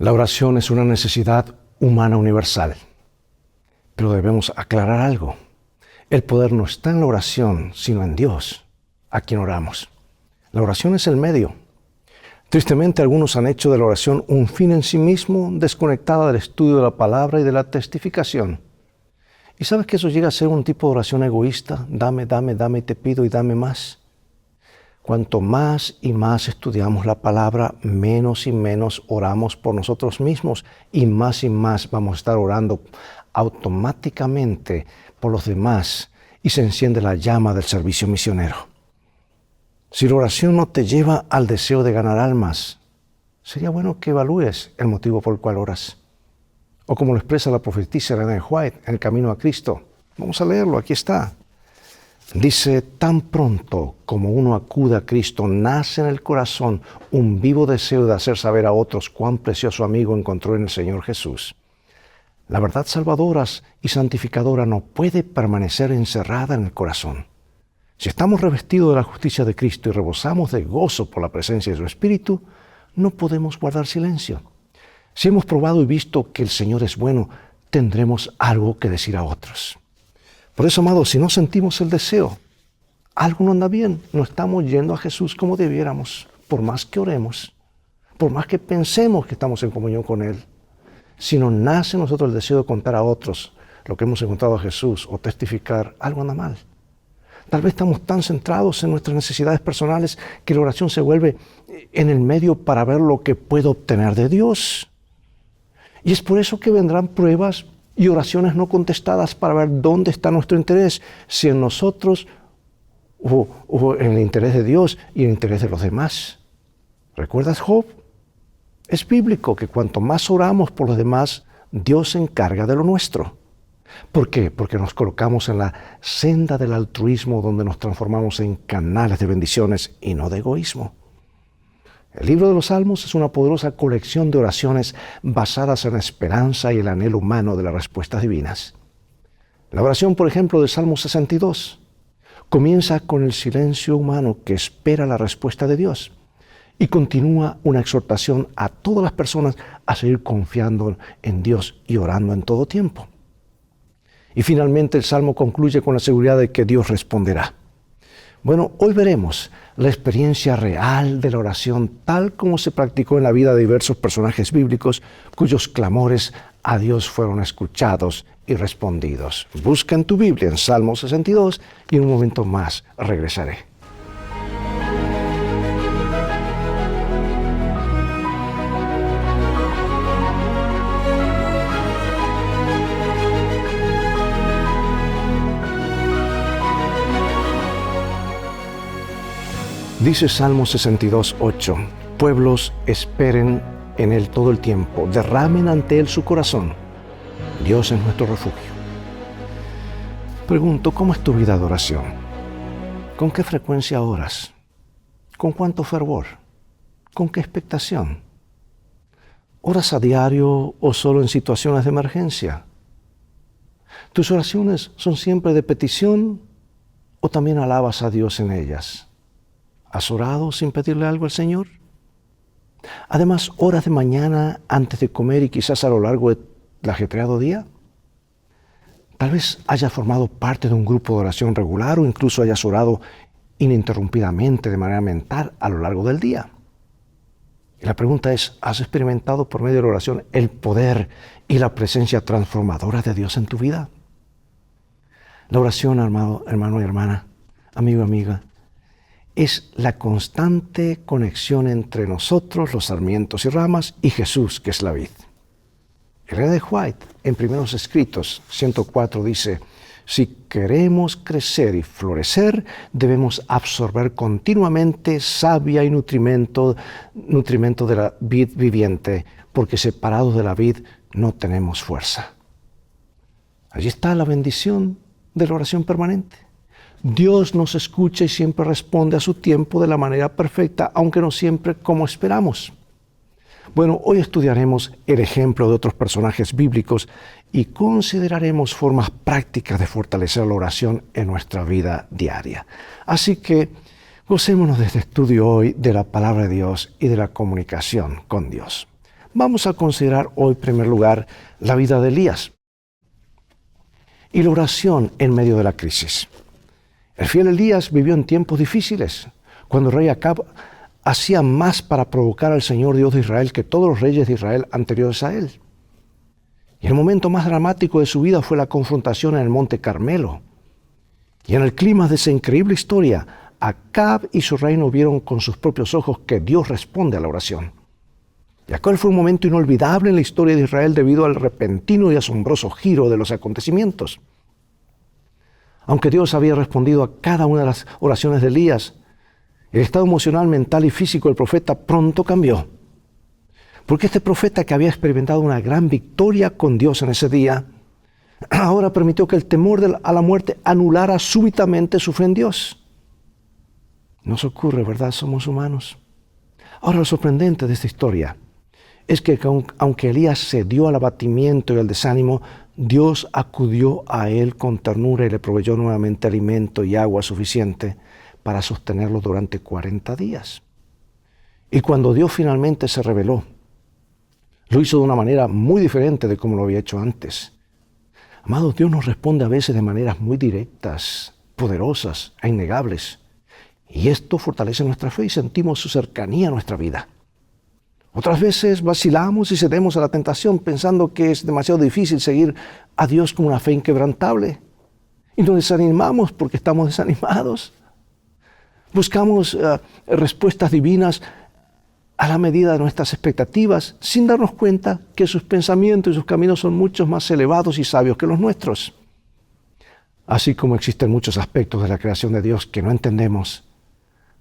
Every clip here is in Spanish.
La oración es una necesidad humana universal. Pero debemos aclarar algo. El poder no está en la oración, sino en Dios, a quien oramos. La oración es el medio. Tristemente, algunos han hecho de la oración un fin en sí mismo, desconectada del estudio de la palabra y de la testificación. ¿Y sabes que eso llega a ser un tipo de oración egoísta? Dame, dame, dame, te pido y dame más. Cuanto más y más estudiamos la palabra, menos y menos oramos por nosotros mismos y más vamos a estar orando automáticamente por los demás y se enciende la llama del servicio misionero. Si la oración no te lleva al deseo de ganar almas, sería bueno que evalúes el motivo por el cual oras. O como lo expresa la profetisa Ellen White en El Camino a Cristo. Vamos a leerlo, aquí está. Dice, tan pronto como uno acude a Cristo, nace en el corazón un vivo deseo de hacer saber a otros cuán precioso amigo encontró en el Señor Jesús. La verdad salvadora y santificadora no puede permanecer encerrada en el corazón. Si estamos revestidos de la justicia de Cristo y rebosamos de gozo por la presencia de su Espíritu, no podemos guardar silencio. Si hemos probado y visto que el Señor es bueno, tendremos algo que decir a otros. Por eso, amados, si no sentimos el deseo, algo no anda bien. No estamos yendo a Jesús como debiéramos, por más que oremos, por más que pensemos que estamos en comunión con Él. Si no nace en nosotros el deseo de contar a otros lo que hemos encontrado a Jesús o testificar, algo anda mal. Tal vez estamos tan centrados en nuestras necesidades personales que la oración se vuelve en el medio para ver lo que puedo obtener de Dios. Y es por eso que vendrán pruebas y oraciones no contestadas para ver dónde está nuestro interés, si en nosotros o en el interés de Dios y en el interés de los demás. ¿Recuerdas Job? Es bíblico que cuanto más oramos por los demás, Dios se encarga de lo nuestro. ¿Por qué? Porque nos colocamos en la senda del altruismo donde nos transformamos en canales de bendiciones y no de egoísmo. El libro de los Salmos es una poderosa colección de oraciones basadas en la esperanza y el anhelo humano de las respuestas divinas. La oración, por ejemplo, del Salmo 62 comienza con el silencio humano que espera la respuesta de Dios y continúa una exhortación a todas las personas a seguir confiando en Dios y orando en todo tiempo. Y finalmente el Salmo concluye con la seguridad de que Dios responderá. Bueno, hoy veremos la experiencia real de la oración tal como se practicó en la vida de diversos personajes bíblicos cuyos clamores a Dios fueron escuchados y respondidos. Busca en tu Biblia en Salmo 62 y en un momento más regresaré. Dice Salmo 62:8, pueblos esperen en Él todo el tiempo, derramen ante Él su corazón. Dios es nuestro refugio. Pregunto, ¿cómo es tu vida de oración? ¿Con qué frecuencia oras? ¿Con cuánto fervor? ¿Con qué expectación? ¿Oras a diario o solo en situaciones de emergencia? ¿Tus oraciones son siempre de petición o también alabas a Dios en ellas? ¿Has orado sin pedirle algo al Señor? Además, ¿oras de mañana antes de comer y quizás a lo largo del ajetreado día? Tal vez hayas formado parte de un grupo de oración regular o incluso hayas orado ininterrumpidamente de manera mental a lo largo del día. Y la pregunta es, ¿has experimentado por medio de la oración el poder y la presencia transformadora de Dios en tu vida? La oración, hermano y hermana, amigo y amiga, es la constante conexión entre nosotros, los sarmientos y ramas, y Jesús, que es la vid. Ellen White, en Primeros Escritos 104, dice, si queremos crecer y florecer, debemos absorber continuamente savia y nutrimento de la vid viviente, porque separados de la vid no tenemos fuerza. Allí está la bendición de la oración permanente. Dios nos escucha y siempre responde a su tiempo de la manera perfecta, aunque no siempre como esperamos. Bueno, hoy estudiaremos el ejemplo de otros personajes bíblicos y consideraremos formas prácticas de fortalecer la oración en nuestra vida diaria. Así que gocémonos de este estudio hoy de la palabra de Dios y de la comunicación con Dios. Vamos a considerar hoy, en primer lugar, la vida de Elías y la oración en medio de la crisis. El fiel Elías vivió en tiempos difíciles, cuando el rey Acab hacía más para provocar al Señor Dios de Israel que todos los reyes de Israel anteriores a él. Y el momento más dramático de su vida fue la confrontación en el monte Carmelo. Y en el clima de esa increíble historia, Acab y su reino vieron con sus propios ojos que Dios responde a la oración. Y aquel fue un momento inolvidable en la historia de Israel debido al repentino y asombroso giro de los acontecimientos. Aunque Dios había respondido a cada una de las oraciones de Elías, el estado emocional, mental y físico del profeta pronto cambió. Porque este profeta, que había experimentado una gran victoria con Dios en ese día, ahora permitió que el temor a la muerte anulara súbitamente su fe en Dios. Nos ocurre, ¿verdad? Somos humanos. Ahora, lo sorprendente de esta historia es que aunque Elías cedió al abatimiento y al desánimo, Dios acudió a él con ternura y le proveyó nuevamente alimento y agua suficiente para sostenerlo durante 40 días. Y cuando Dios finalmente se reveló, lo hizo de una manera muy diferente de como lo había hecho antes. Amados, Dios nos responde a veces de maneras muy directas, poderosas e innegables. Y esto fortalece nuestra fe y sentimos su cercanía a nuestra vida. Otras veces vacilamos y cedemos a la tentación pensando que es demasiado difícil seguir a Dios con una fe inquebrantable. Y nos desanimamos porque estamos desanimados. Buscamos respuestas divinas a la medida de nuestras expectativas, sin darnos cuenta que sus pensamientos y sus caminos son mucho más elevados y sabios que los nuestros. Así como existen muchos aspectos de la creación de Dios que no entendemos,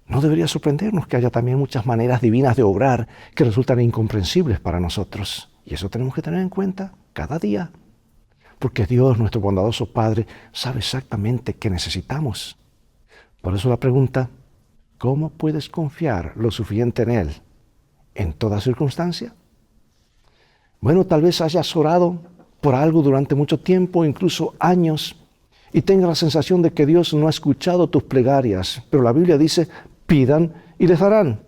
no debería sorprendernos que haya también muchas maneras divinas de obrar que resultan incomprensibles para nosotros. Y eso tenemos que tener en cuenta cada día, porque Dios, nuestro bondadoso Padre, sabe exactamente qué necesitamos. Por eso la pregunta: ¿cómo puedes confiar lo suficiente en Él en toda circunstancia? Bueno, tal vez hayas orado por algo durante mucho tiempo, incluso años, y tengas la sensación de que Dios no ha escuchado tus plegarias, pero la Biblia dice: pidan y les darán.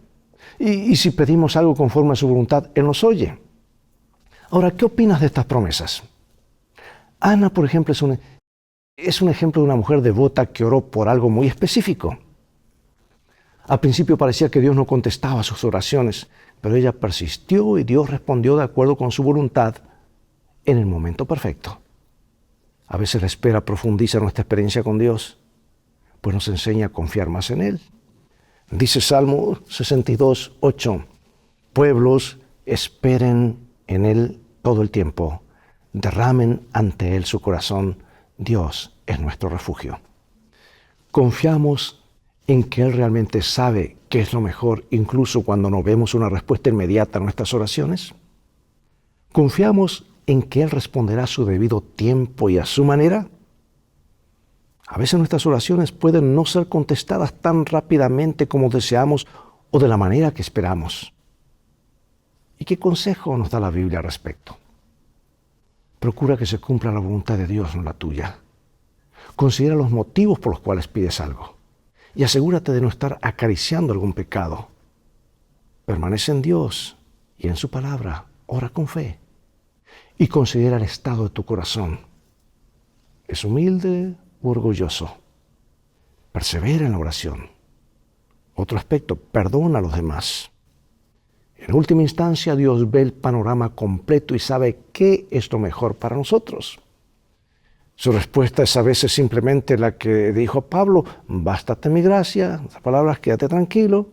Y si pedimos algo conforme a su voluntad, Él nos oye. Ahora, ¿qué opinas de estas promesas? Ana, por ejemplo, es un ejemplo de una mujer devota que oró por algo muy específico. Al principio parecía que Dios no contestaba sus oraciones, pero ella persistió y Dios respondió de acuerdo con su voluntad en el momento perfecto. A veces la espera profundiza nuestra experiencia con Dios, pues nos enseña a confiar más en Él. Dice Salmo 62:8, pueblos esperen en Él todo el tiempo, derramen ante Él su corazón, Dios es nuestro refugio. Confiamos en que Él realmente sabe qué es lo mejor, incluso cuando no vemos una respuesta inmediata a nuestras oraciones. Confiamos en que Él responderá a su debido tiempo y a su manera. A veces nuestras oraciones pueden no ser contestadas tan rápidamente como deseamos o de la manera que esperamos. ¿Y qué consejo nos da la Biblia al respecto? Procura que se cumpla la voluntad de Dios, no la tuya. Considera los motivos por los cuales pides algo y asegúrate de no estar acariciando algún pecado. Permanece en Dios y en su palabra. Ora con fe y considera el estado de tu corazón. ¿Es humilde u orgulloso? Persevera en la oración. Otro aspecto: perdona a los demás. En última instancia, Dios ve el panorama completo y sabe qué es lo mejor para nosotros. Su respuesta es a veces simplemente la que dijo Pablo: bástate mi gracia. Las palabras: quédate tranquilo.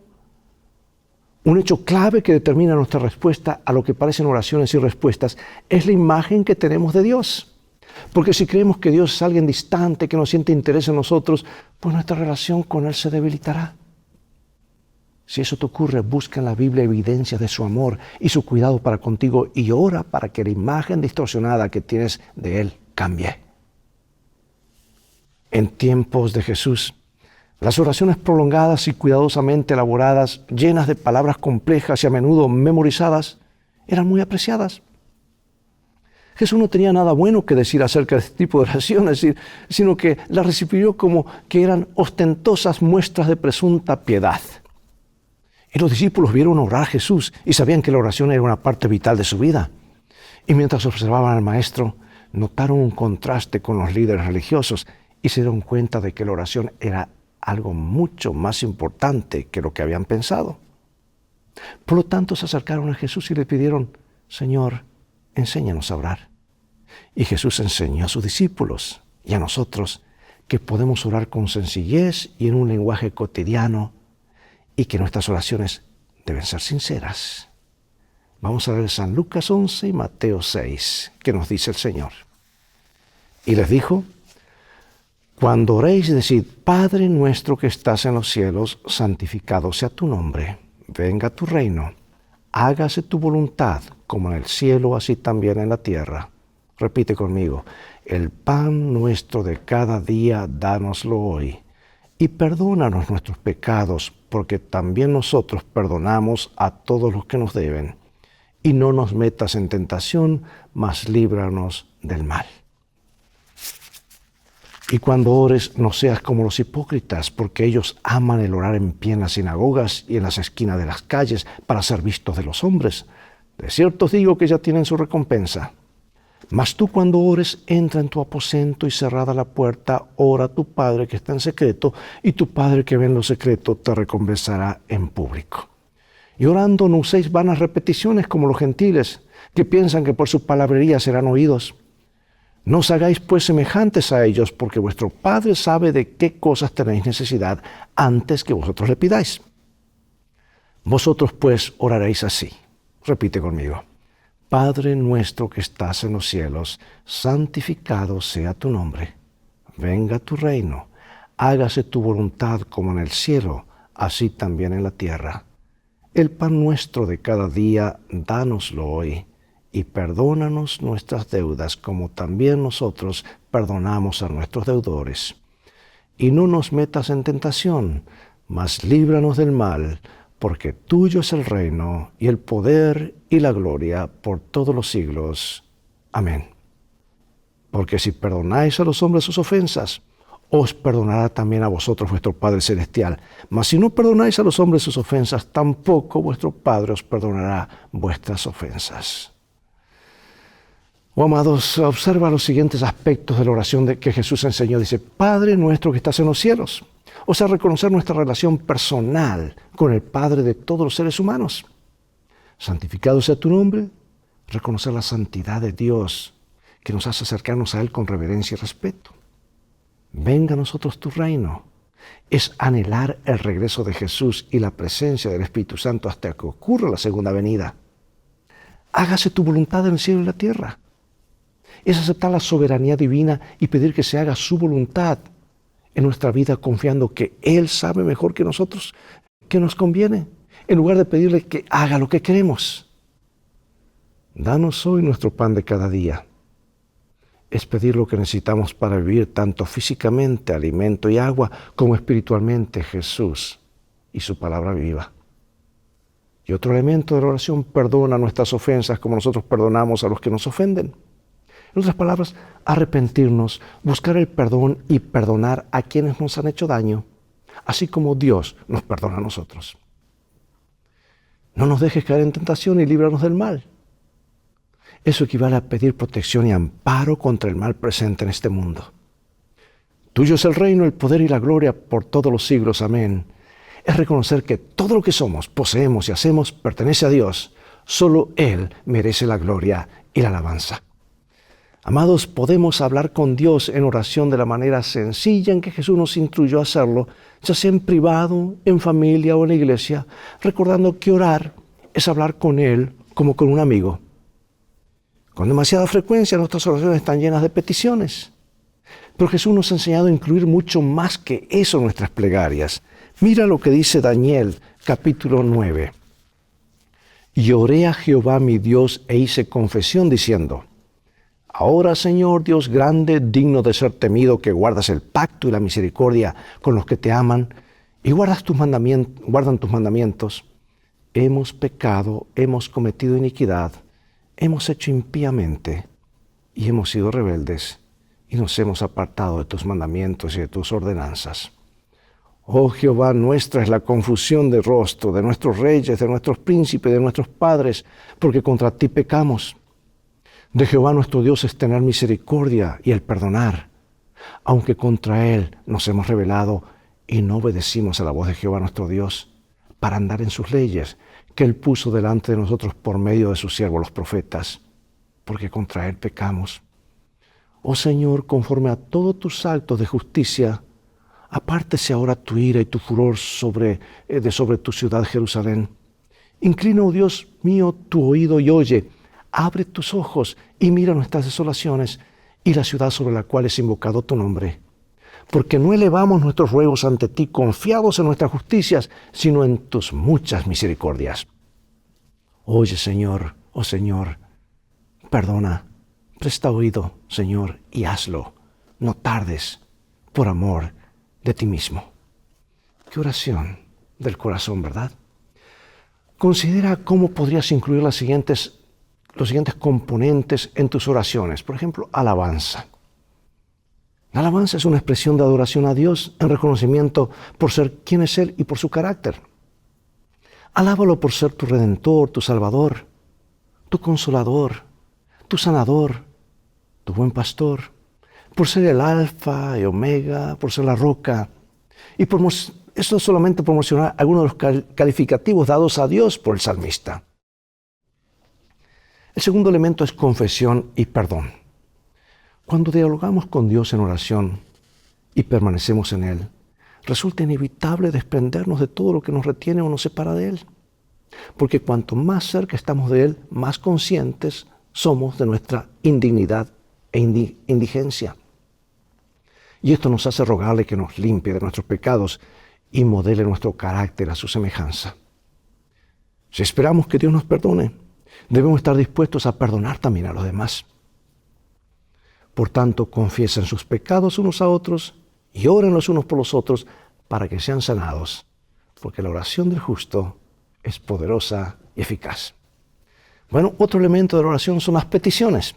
Un hecho clave que determina nuestra respuesta a lo que parecen oraciones y respuestas es la imagen que tenemos de Dios. Porque si creemos que Dios es alguien distante, que no siente interés en nosotros, pues nuestra relación con Él se debilitará. Si eso te ocurre, busca en la Biblia evidencias de su amor y su cuidado para contigo y ora para que la imagen distorsionada que tienes de Él cambie. En tiempos de Jesús, las oraciones prolongadas y cuidadosamente elaboradas, llenas de palabras complejas y a menudo memorizadas, eran muy apreciadas. Jesús no tenía nada bueno que decir acerca de este tipo de oraciones, sino que las recibió como que eran ostentosas muestras de presunta piedad. Y los discípulos vieron orar a Jesús y sabían que la oración era una parte vital de su vida. Y mientras observaban al Maestro, notaron un contraste con los líderes religiosos y se dieron cuenta de que la oración era algo mucho más importante que lo que habían pensado. Por lo tanto, se acercaron a Jesús y le pidieron: Señor, enséñanos a orar. Y Jesús enseñó a sus discípulos y a nosotros que podemos orar con sencillez y en un lenguaje cotidiano, y que nuestras oraciones deben ser sinceras. Vamos a leer San Lucas 11 y Mateo 6, que nos dice el Señor. Y les dijo: cuando oréis, decid: Padre nuestro que estás en los cielos, santificado sea tu nombre. Venga tu reino. Hágase tu voluntad, como en el cielo, así también en la tierra. Repite conmigo: el pan nuestro de cada día, dánoslo hoy. Y perdónanos nuestros pecados, porque también nosotros perdonamos a todos los que nos deben. Y no nos metas en tentación, mas líbranos del mal. Y cuando ores, no seas como los hipócritas, porque ellos aman el orar en pie en las sinagogas y en las esquinas de las calles para ser vistos de los hombres. De cierto os digo que ya tienen su recompensa. Mas tú, cuando ores, entra en tu aposento y cerrada la puerta, ora a tu Padre que está en secreto, y tu Padre que ve en lo secreto te recompensará en público. Y orando, no uséis vanas repeticiones como los gentiles, que piensan que por su palabrería serán oídos. No os hagáis pues semejantes a ellos, porque vuestro Padre sabe de qué cosas tenéis necesidad antes que vosotros le pidáis. Vosotros pues oraréis así. Repite conmigo: Padre nuestro que estás en los cielos, santificado sea tu nombre. Venga tu reino. Hágase tu voluntad como en el cielo, así también en la tierra. El pan nuestro de cada día, dánoslo hoy. Y perdónanos nuestras deudas, como también nosotros perdonamos a nuestros deudores. Y no nos metas en tentación, mas líbranos del mal, porque tuyo es el reino, y el poder, y la gloria, por todos los siglos. Amén. Porque si perdonáis a los hombres sus ofensas, os perdonará también a vosotros vuestro Padre Celestial. Mas si no perdonáis a los hombres sus ofensas, tampoco vuestro Padre os perdonará vuestras ofensas. Oh, amados, observa los siguientes aspectos de la oración que Jesús enseñó. Dice: Padre nuestro que estás en los cielos. O sea, reconocer nuestra relación personal con el Padre de todos los seres humanos. Santificado sea tu nombre. Reconocer la santidad de Dios, que nos hace acercarnos a Él con reverencia y respeto. Venga a nosotros tu reino. Es anhelar el regreso de Jesús y la presencia del Espíritu Santo hasta que ocurra la segunda venida. Hágase tu voluntad en el cielo y la tierra. Es aceptar la soberanía divina y pedir que se haga su voluntad en nuestra vida, confiando que Él sabe mejor que nosotros qué nos conviene, en lugar de pedirle que haga lo que queremos. Danos hoy nuestro pan de cada día. Es pedir lo que necesitamos para vivir, tanto físicamente, alimento y agua, como espiritualmente, Jesús y su palabra viva. Y otro elemento de la oración: perdona nuestras ofensas como nosotros perdonamos a los que nos ofenden. En otras palabras, arrepentirnos, buscar el perdón y perdonar a quienes nos han hecho daño, así como Dios nos perdona a nosotros. No nos dejes caer en tentación y líbranos del mal. Eso equivale a pedir protección y amparo contra el mal presente en este mundo. Tuyo es el reino, el poder y la gloria por todos los siglos. Amén. Es reconocer que todo lo que somos, poseemos y hacemos pertenece a Dios. Solo Él merece la gloria y la alabanza. Amados, podemos hablar con Dios en oración de la manera sencilla en que Jesús nos instruyó a hacerlo, ya sea en privado, en familia o en la iglesia, recordando que orar es hablar con Él como con un amigo. Con demasiada frecuencia nuestras oraciones están llenas de peticiones, pero Jesús nos ha enseñado a incluir mucho más que eso en nuestras plegarias. Mira lo que dice Daniel, capítulo 9. Y oré a Jehová mi Dios e hice confesión diciendo: Ahora, Señor Dios grande, digno de ser temido, que guardas el pacto y la misericordia con los que te aman y guardan tus mandamientos, hemos pecado, hemos cometido iniquidad, hemos hecho impíamente y hemos sido rebeldes y nos hemos apartado de tus mandamientos y de tus ordenanzas. Oh Jehová, nuestra es la confusión de rostro de nuestros reyes, de nuestros príncipes, de nuestros padres, porque contra ti pecamos. De Jehová nuestro Dios es tener misericordia y el perdonar, aunque contra Él nos hemos rebelado y no obedecimos a la voz de Jehová nuestro Dios, para andar en sus leyes, que Él puso delante de nosotros por medio de sus siervos los profetas, porque contra Él pecamos. Oh Señor, conforme a todos tus actos de justicia, apártese ahora tu ira y tu furor sobre tu ciudad Jerusalén. Inclina, oh Dios mío, tu oído y oye. Abre tus ojos y mira nuestras desolaciones y la ciudad sobre la cual es invocado tu nombre. Porque no elevamos nuestros ruegos ante ti confiados en nuestras justicias, sino en tus muchas misericordias. Oye, Señor, oh Señor, perdona, presta oído, Señor, y hazlo. No tardes, por amor de ti mismo. Qué oración del corazón, ¿verdad? Considera cómo podrías incluir los siguientes componentes en tus oraciones. Por ejemplo, alabanza. La alabanza es una expresión de adoración a Dios en reconocimiento por ser quien es Él y por su carácter. Alábalo por ser tu Redentor, tu Salvador, tu Consolador, tu Sanador, tu Buen Pastor, por ser el Alfa y Omega, por ser la Roca. Y esto es solamente por mencionar algunos de los calificativos dados a Dios por el salmista. El segundo elemento es confesión y perdón. Cuando dialogamos con Dios en oración y permanecemos en Él, resulta inevitable desprendernos de todo lo que nos retiene o nos separa de Él. Porque cuanto más cerca estamos de Él, más conscientes somos de nuestra indignidad e indigencia. Y esto nos hace rogarle que nos limpie de nuestros pecados y modele nuestro carácter a su semejanza. Si esperamos que Dios nos perdone, debemos estar dispuestos a perdonar también a los demás. Por tanto, confiesen sus pecados unos a otros y oren los unos por los otros para que sean sanados, porque la oración del justo es poderosa y eficaz. Bueno, otro elemento de la oración son las peticiones.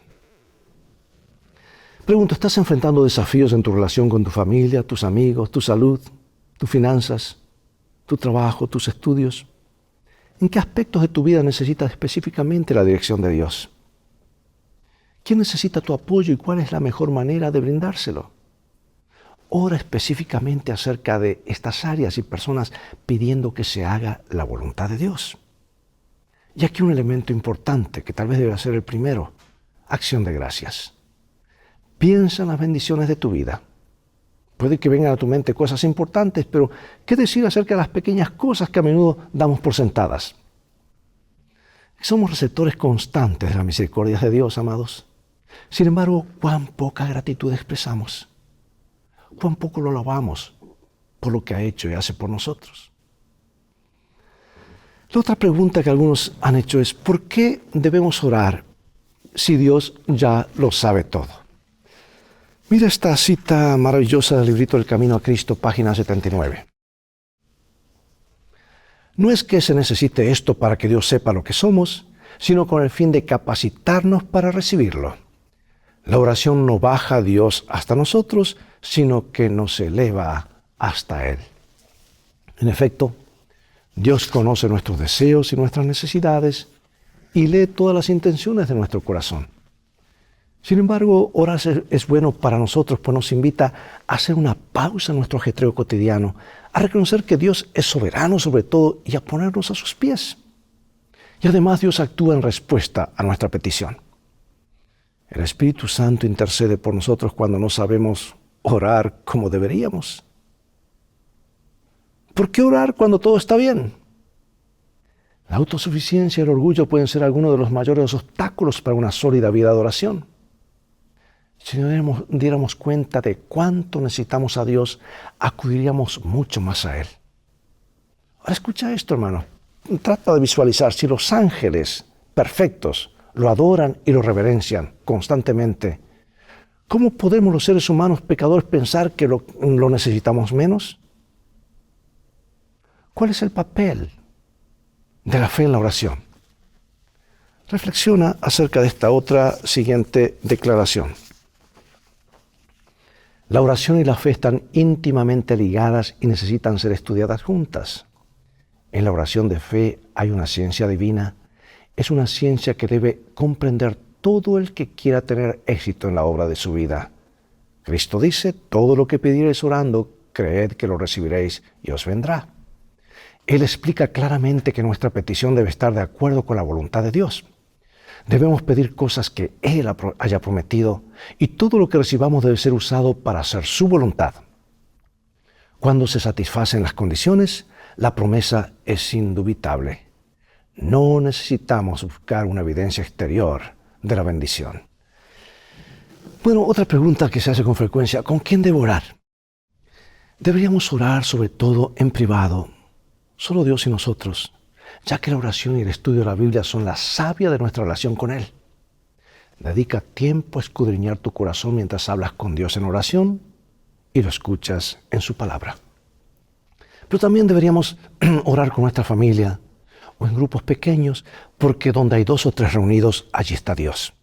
Pregunto, ¿estás enfrentando desafíos en tu relación con tu familia, tus amigos, tu salud, tus finanzas, tu trabajo, tus estudios? ¿En qué aspectos de tu vida necesitas específicamente la dirección de Dios? ¿Quién necesita tu apoyo y cuál es la mejor manera de brindárselo? Ora específicamente acerca de estas áreas y personas pidiendo que se haga la voluntad de Dios. Y aquí un elemento importante que tal vez debe ser el primero, acción de gracias. Piensa en las bendiciones de tu vida. Puede que vengan a tu mente cosas importantes, pero ¿qué decir acerca de las pequeñas cosas que a menudo damos por sentadas? Somos receptores constantes de las misericordias de Dios, amados. Sin embargo, cuán poca gratitud expresamos. Cuán poco lo alabamos por lo que ha hecho y hace por nosotros. La otra pregunta que algunos han hecho es, ¿por qué debemos orar si Dios ya lo sabe todo? Mira esta cita maravillosa del librito del Camino a Cristo, página 79. No es que se necesite esto para que Dios sepa lo que somos, sino con el fin de capacitarnos para recibirlo. La oración no baja a Dios hasta nosotros, sino que nos eleva hasta Él. En efecto, Dios conoce nuestros deseos y nuestras necesidades y lee todas las intenciones de nuestro corazón. Sin embargo, orar es bueno para nosotros, pues nos invita a hacer una pausa en nuestro ajetreo cotidiano, a reconocer que Dios es soberano sobre todo y a ponernos a sus pies. Y además Dios actúa en respuesta a nuestra petición. El Espíritu Santo intercede por nosotros cuando no sabemos orar como deberíamos. ¿Por qué orar cuando todo está bien? La autosuficiencia y el orgullo pueden ser algunos de los mayores obstáculos para una sólida vida de oración. Si nos diéramos cuenta de cuánto necesitamos a Dios, acudiríamos mucho más a Él. Ahora escucha esto, hermano. Trata de visualizar si los ángeles perfectos lo adoran y lo reverencian constantemente. ¿Cómo podemos los seres humanos pecadores pensar que lo necesitamos menos? ¿Cuál es el papel de la fe en la oración? Reflexiona acerca de esta otra siguiente declaración. La oración y la fe están íntimamente ligadas y necesitan ser estudiadas juntas. En la oración de fe hay una ciencia divina. Es una ciencia que debe comprender todo el que quiera tener éxito en la obra de su vida. Cristo dice, todo lo que pidiereis orando, creed que lo recibiréis y os vendrá. Él explica claramente que nuestra petición debe estar de acuerdo con la voluntad de Dios. Debemos pedir cosas que Él haya prometido y todo lo que recibamos debe ser usado para hacer su voluntad. Cuando se satisfacen las condiciones, la promesa es indubitable. No necesitamos buscar una evidencia exterior de la bendición. Bueno, otra pregunta que se hace con frecuencia, ¿con quién debo orar? Deberíamos orar sobre todo en privado, solo Dios y nosotros, ya que la oración y el estudio de la Biblia son la savia de nuestra relación con Él. Dedica tiempo a escudriñar tu corazón mientras hablas con Dios en oración y lo escuchas en su palabra. Pero también deberíamos orar con nuestra familia o en grupos pequeños, porque donde hay 2 o 3 reunidos, allí está Dios.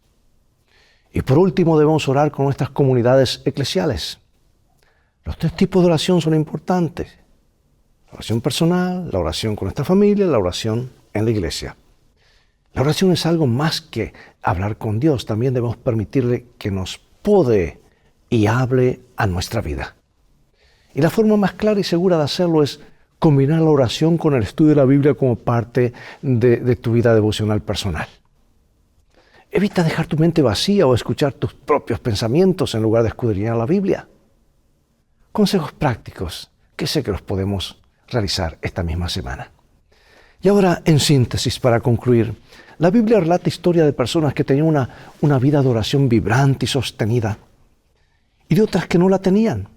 Y por último, debemos orar con nuestras comunidades eclesiales. Los 3 tipos de oración son importantes. La oración personal, la oración con nuestra familia, la oración en la iglesia. La oración es algo más que hablar con Dios. También debemos permitirle que nos podee y hable a nuestra vida. Y la forma más clara y segura de hacerlo es combinar la oración con el estudio de la Biblia como parte de tu vida devocional personal. Evita dejar tu mente vacía o escuchar tus propios pensamientos en lugar de escudriñar la Biblia. Consejos prácticos que sé que los podemos realizar esta misma semana. Y ahora, en síntesis, para concluir, la Biblia relata historia de personas que tenían una vida de oración vibrante y sostenida y de otras que no la tenían.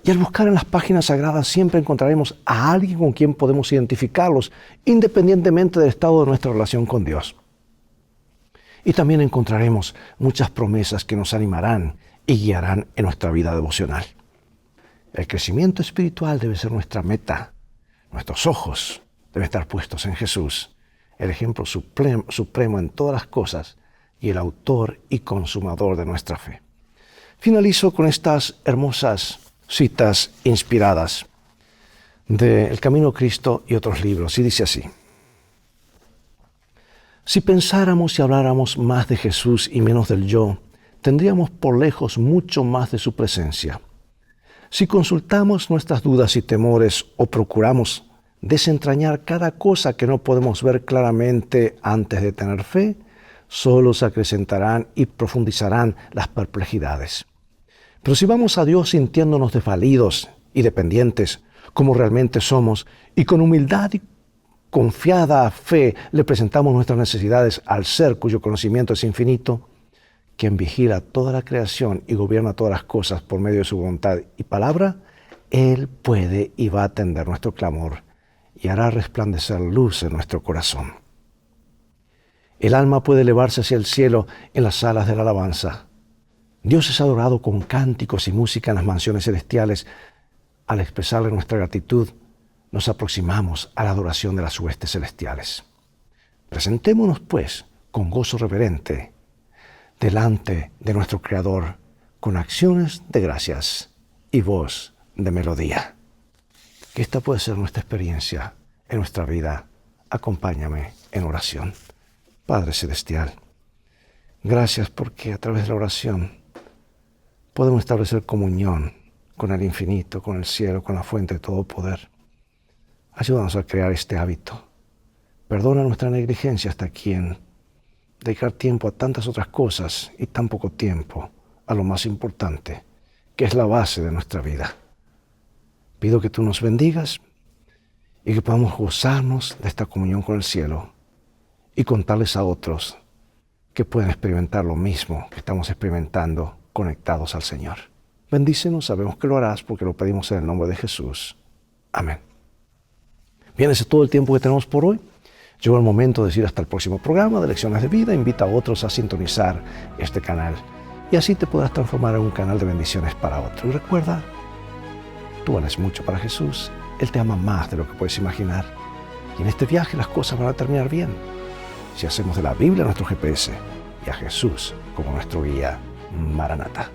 Y al buscar en las páginas sagradas siempre encontraremos a alguien con quien podemos identificarlos, independientemente del estado de nuestra relación con Dios. Y también encontraremos muchas promesas que nos animarán y guiarán en nuestra vida devocional. El crecimiento espiritual debe ser nuestra meta. Nuestros ojos deben estar puestos en Jesús, el ejemplo supremo en todas las cosas y el autor y consumador de nuestra fe. Finalizo con estas hermosas citas inspiradas de El Camino a Cristo y otros libros, y dice así: si pensáramos y habláramos más de Jesús y menos del yo, tendríamos por lejos mucho más de su presencia. Si consultamos nuestras dudas y temores o procuramos desentrañar cada cosa que no podemos ver claramente antes de tener fe, solo se acrecentarán y profundizarán las perplejidades. Pero si vamos a Dios sintiéndonos desvalidos y dependientes, como realmente somos, y con humildad y confiada fe le presentamos nuestras necesidades al Ser cuyo conocimiento es infinito, quien vigila toda la creación y gobierna todas las cosas por medio de su voluntad y palabra, Él puede y va a atender nuestro clamor y hará resplandecer luz en nuestro corazón. El alma puede elevarse hacia el cielo en las salas de la alabanza. Dios es adorado con cánticos y música en las mansiones celestiales. Al expresarle nuestra gratitud, nos aproximamos a la adoración de las huestes celestiales. Presentémonos, pues, con gozo reverente, delante de nuestro Creador, con acciones de gracias y voz de melodía. Que esta puede ser nuestra experiencia en nuestra vida. Acompáñame en oración. Padre Celestial, gracias porque a través de la oración podemos establecer comunión con el infinito, con el cielo, con la fuente de todo poder. Ayúdanos a crear este hábito. Perdona nuestra negligencia hasta aquí en dedicar tiempo a tantas otras cosas y tan poco tiempo a lo más importante, que es la base de nuestra vida. Pido que tú nos bendigas y que podamos gozarnos de esta comunión con el cielo y contarles a otros que pueden experimentar lo mismo que estamos experimentando conectados al Señor. Bendícenos, sabemos que lo harás porque lo pedimos en el nombre de Jesús. Amén. Bien, ese es todo el tiempo que tenemos por hoy. Llegó el momento de decir hasta el próximo programa de Lecciones de Vida. Invita a otros a sintonizar este canal y así te podrás transformar en un canal de bendiciones para otros. Y recuerda, tú vales mucho para Jesús. Él te ama más de lo que puedes imaginar. Y en este viaje las cosas van a terminar bien si hacemos de la Biblia nuestro GPS y a Jesús como nuestro guía. Maranata.